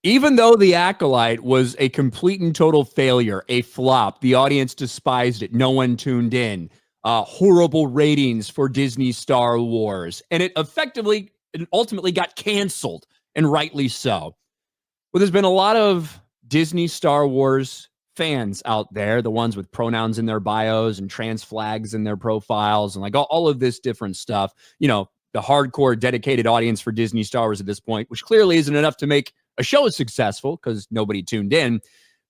Even though The Acolyte was a complete and total failure, a flop, the audience despised it. No one tuned in. Horrible ratings for Disney Star Wars. And it effectively and ultimately got canceled, and rightly so. Well, there's been a lot of Disney Star Wars fans out there, the ones with pronouns in their bios and trans flags in their profiles and like all of this different stuff. You know, the hardcore dedicated audience for Disney Star Wars at this point, which clearly isn't enough to make a show successful because nobody tuned in,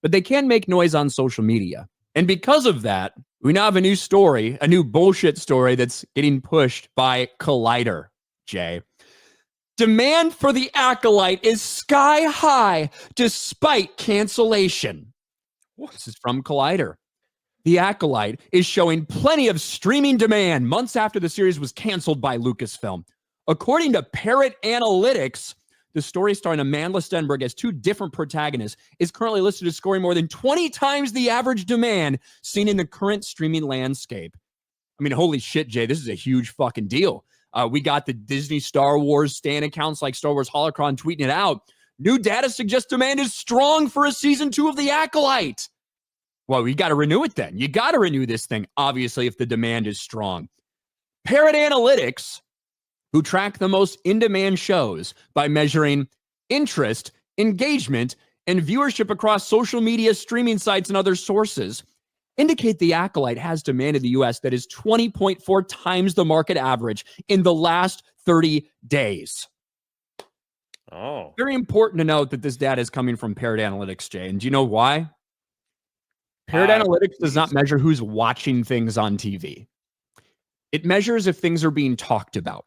but they can make noise on social media. And because of that, we now have a new story, a new bullshit story that's getting pushed by Collider, Jay. Demand for The Acolyte is sky high despite cancellation. This is from Collider. The Acolyte is showing plenty of streaming demand months after the series was canceled by Lucasfilm. According to Parrot Analytics, the story starring Amanda Stenberg as two different protagonists is currently listed as scoring more than 20 times the average demand seen in the current streaming landscape. I mean, holy shit, Jay, this is a huge fucking deal. We got the Disney Star Wars stan accounts like Star Wars Holocron tweeting it out. New data suggests demand is strong for a season 2 of The Acolyte. Well, you got to renew it then. You got to renew this thing, obviously, if the demand is strong. Parrot Analytics, who track the most in-demand shows by measuring interest, engagement, and viewership across social media, streaming sites, and other sources, indicate The Acolyte has demand in the U.S. that is 20.4 times the market average in the last 30 days. Oh. Very important to note that this data is coming from Parrot Analytics, Jay. And do you know why? Parrot Analytics does not measure who's watching things on TV. It measures if things are being talked about.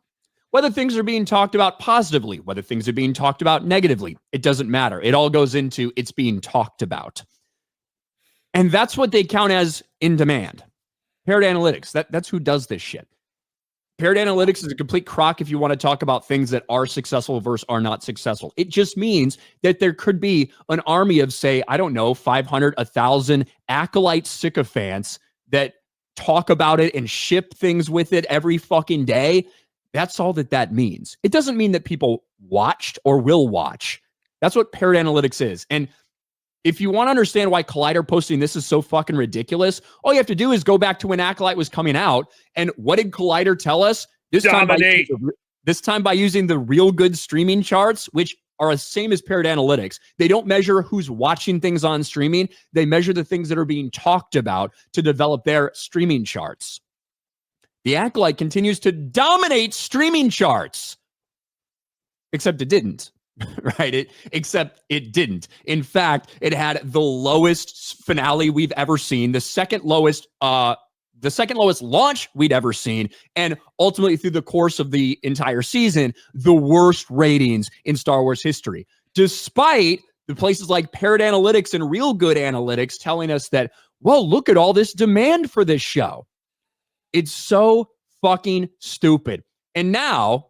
Whether things are being talked about positively, whether things are being talked about negatively, it doesn't matter. It all goes into it's being talked about. And that's what they count as in demand. Parrot Analytics, that's who does this shit. Parrot Analytics is a complete crock if you want to talk about things that are successful versus are not successful. It just means that there could be an army of, say, I don't know, 500, 1,000 Acolyte sycophants that talk about it and ship things with it every fucking day. That's all that means. It doesn't mean that people watched or will watch. That's what Parrot Analytics is. And if you want to understand why Collider posting this is so fucking ridiculous, all you have to do is go back to when Acolyte was coming out. And what did Collider tell us? This time by using the real good streaming charts, which are the same as Parrot Analytics. They don't measure who's watching things on streaming. They measure the things that are being talked about to develop their streaming charts. The Acolyte continues to dominate streaming charts. Except it didn't. Right? Except it didn't. In fact, it had the lowest finale we've ever seen, the second lowest launch we'd ever seen, and ultimately through the course of the entire season, the worst ratings in Star Wars history. Despite the places like Parrot Analytics and Real Good Analytics telling us that, well, look at all this demand for this show. It's so fucking stupid. And now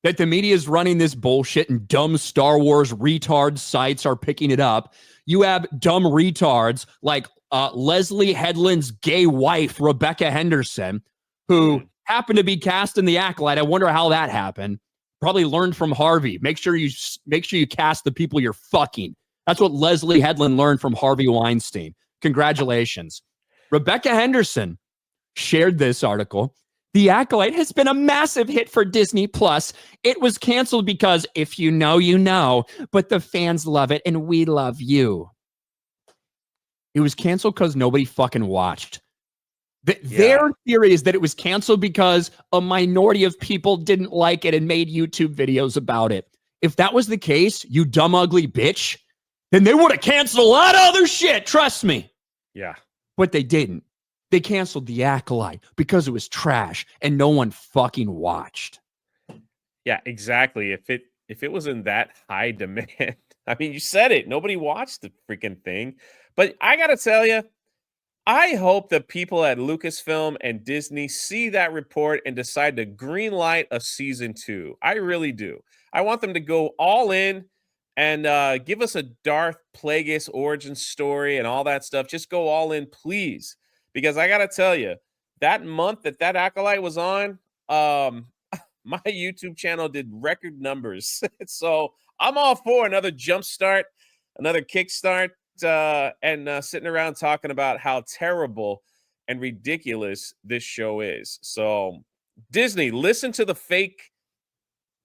that the media is running this bullshit and dumb Star Wars retard sites are picking it up, you have dumb retards like Leslie Headland's gay wife, Rebecca Henderson, who happened to be cast in The Acolyte. I wonder how that happened. Probably learned from Harvey. Make sure you cast the people you're fucking. That's what Leslie Headland learned from Harvey Weinstein. Congratulations. Rebecca Henderson shared this article. The Acolyte has been a massive hit for Disney Plus. It was canceled because if you know, you know, but the fans love it and we love you. It was canceled because nobody fucking watched. Their theory is that it was canceled because a minority of people didn't like it and made YouTube videos about it. If that was the case, you dumb, ugly bitch, then they would have canceled a lot of other shit. Trust me. Yeah. But they didn't. They canceled The Acolyte because it was trash and no one fucking watched. Yeah, exactly. If it was in that high demand, I mean, you said it. Nobody watched the freaking thing. But I got to tell you, I hope the people at Lucasfilm and Disney see that report and decide to greenlight a season 2. I really do. I want them to go all in and give us a Darth Plagueis origin story and all that stuff. Just go all in, please. Because I got to tell you, that month that Acolyte was on, my YouTube channel did record numbers. So I'm all for another jump start, another kickstart, and sitting around talking about how terrible and ridiculous this show is. So, Disney, listen to the fake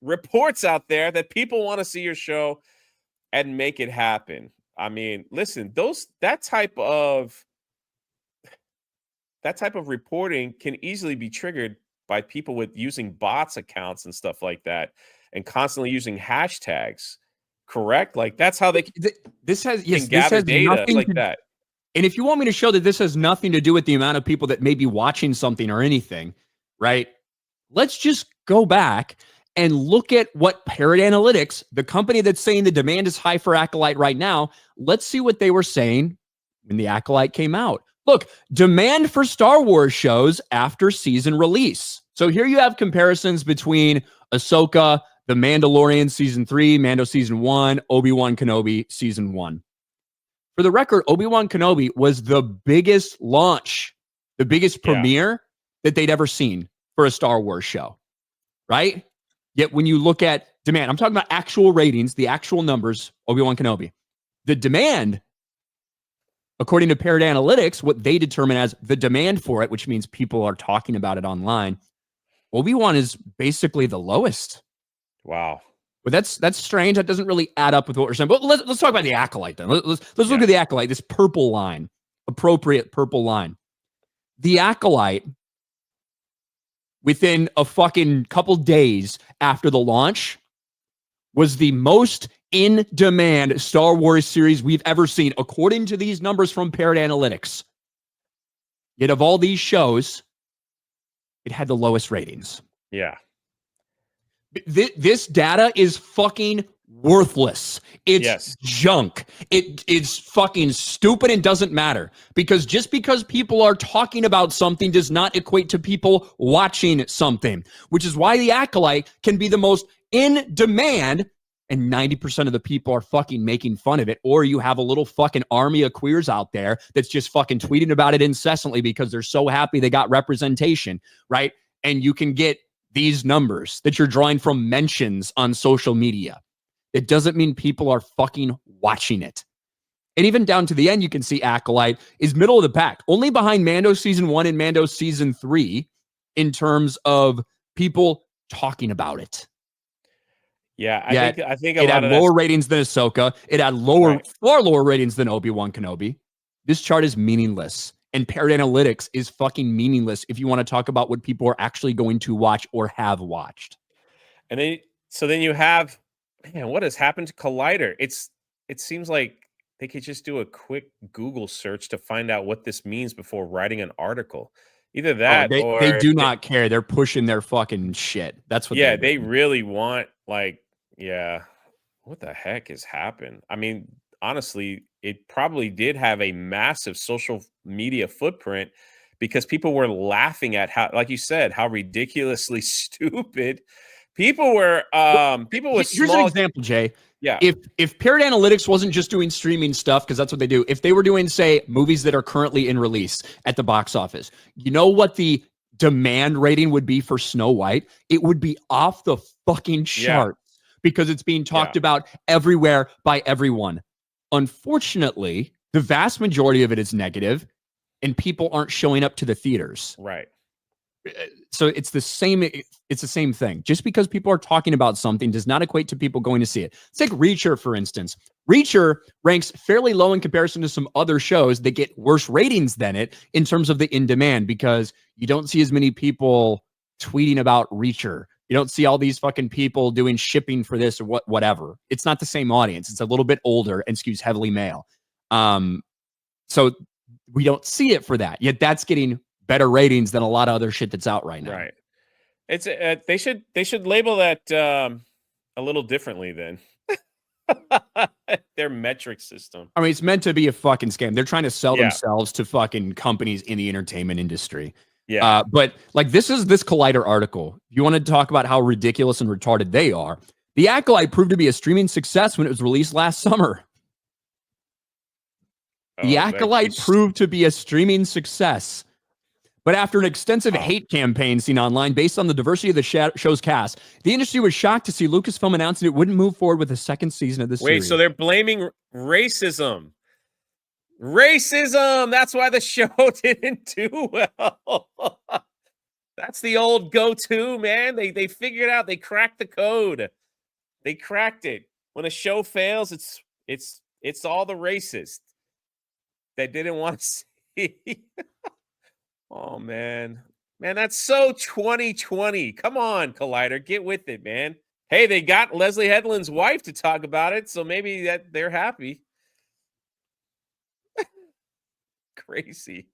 reports out there that people want to see your show and make it happen. I mean, listen, that type of reporting can easily be triggered by people with using bots accounts and stuff like that, and constantly using hashtags. Correct? Like that's how they this has data nothing like to, that. And if you want me to show that this has nothing to do with the amount of people that may be watching something or anything, right? Let's just go back and look at what Parrot Analytics, the company that's saying the demand is high for Acolyte right now, let's see what they were saying when the Acolyte came out. Look, demand for Star Wars shows after season release. So here you have comparisons between Ahsoka, The Mandalorian season 3, Mando season 1, Obi-Wan Kenobi season 1. For the record, Obi-Wan Kenobi was the biggest launch, the biggest premiere that they'd ever seen for a Star Wars show, right? Yet when you look at demand, I'm talking about actual ratings, the actual numbers, Obi-Wan Kenobi. The demand, according to Parrot Analytics, what they determine as the demand for it, which means people are talking about it online, Obi-Wan is basically the lowest. Wow. But that's strange. That doesn't really add up with what we're saying. But let's talk about the Acolyte then. Let's look at the Acolyte, this purple line, appropriate purple line. The Acolyte, within a fucking couple days after the launch, was the most in-demand Star Wars series we've ever seen, according to these numbers from Parrot Analytics. Yet of all these shows, it had the lowest ratings. Yeah. This data is fucking worthless. It's junk. It's fucking stupid and doesn't matter. Because just because people are talking about something does not equate to people watching something, which is why the Acolyte can be the most in demand, and 90% of the people are fucking making fun of it. Or you have a little fucking army of queers out there that's just fucking tweeting about it incessantly because they're so happy they got representation, right? And you can get these numbers that you're drawing from mentions on social media. It doesn't mean people are fucking watching it. And even down to the end, you can see Acolyte is middle of the pack, only behind Mando season 1 and Mando season 3 in terms of people talking about it. Yeah, I think it had lower ratings than Ahsoka. It had far lower ratings than Obi-Wan Kenobi. This chart is meaningless. And Parrot Analytics is fucking meaningless if you want to talk about what people are actually going to watch or have watched. And then you have, man, what has happened to Collider? It seems like they could just do a quick Google search to find out what this means before writing an article. Either that or they do not care. They're pushing their fucking shit. That's what they really want, like, what the heck has happened? I mean, honestly, it probably did have a massive social media footprint because people were laughing at how, like you said, how ridiculously stupid people were. Here's an example, Jay. Yeah. If Parrot Analytics wasn't just doing streaming stuff, because that's what they do, if they were doing, say, movies that are currently in release at the box office, you know what the demand rating would be for Snow White? It would be off the fucking chart because it's being talked about everywhere by everyone. Unfortunately, the vast majority of it is negative, and people aren't showing up to the theaters. Right. So it's the same thing. Just because people are talking about something does not equate to people going to see it. Let's take Reacher, for instance. Reacher ranks fairly low in comparison to some other shows that get worse ratings than it in terms of the in-demand, because you don't see as many people tweeting about Reacher. You don't see all these fucking people doing shipping for this or whatever. It's not the same audience. It's a little bit older and skews heavily male. So we don't see it for that. Yet that's getting better ratings than a lot of other shit that's out right now. Right. It's they should label that a little differently then. Their metric system. I mean, it's meant to be a fucking scam. They're trying to sell themselves to fucking companies in the entertainment industry. Yeah. But like this Collider article. You want to talk about how ridiculous and retarded they are. The Acolyte proved to be a streaming success when it was released last summer. The Acolyte proved to be a streaming success. But after an extensive hate campaign seen online based on the diversity of the show's cast, the industry was shocked to see Lucasfilm announcing it wouldn't move forward with the second season of the series. Wait, so they're blaming racism. Racism! That's why the show didn't do well. That's the old go-to, man. They figured out, they cracked the code. They cracked it. When a show fails, it's all the racists that didn't want to see. Oh man. Man, that's so 2020. Come on, Collider, get with it, man. Hey, they got Leslie Headland's wife to talk about it, so maybe that they're happy. Crazy.